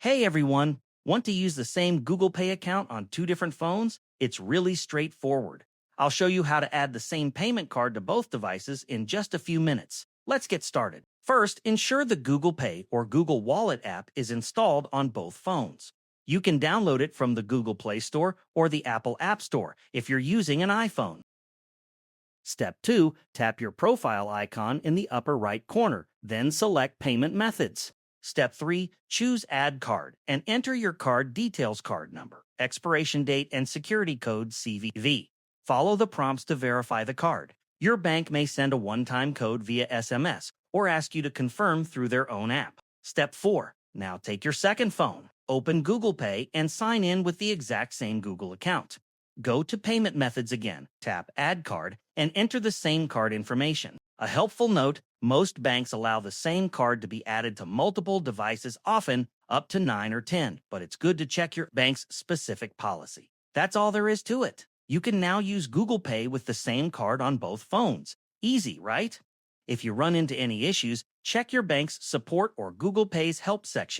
Hey everyone, want to use the same Google Pay account on two different phones? It's really straightforward. I'll show you how to add the same payment card to both devices in just a few minutes. Let's get started. First, ensure the Google Pay or Google Wallet app is installed on both phones. You can download it from the Google Play Store or the Apple App Store if you're using an iPhone. Step 2, tap your profile icon in the upper right corner, then select Payment Methods. Step 3, choose Add Card and enter your card details card number, expiration date, and security code CVV. Follow the prompts to verify the card. Your bank may send a one-time code via SMS or ask you to confirm through their own app. Step 4, now take your second phone, open Google Pay, and sign in with the exact same Google account. Go to Payment Methods again, tap Add Card, and enter the same card information. A helpful note, most banks allow the same card to be added to multiple devices, often up to 9 or 10, but it's good to check your bank's specific policy. That's all there is to it. You can now use Google Pay with the same card on both phones. Easy, right? If you run into any issues, check your bank's support or Google Pay's help section.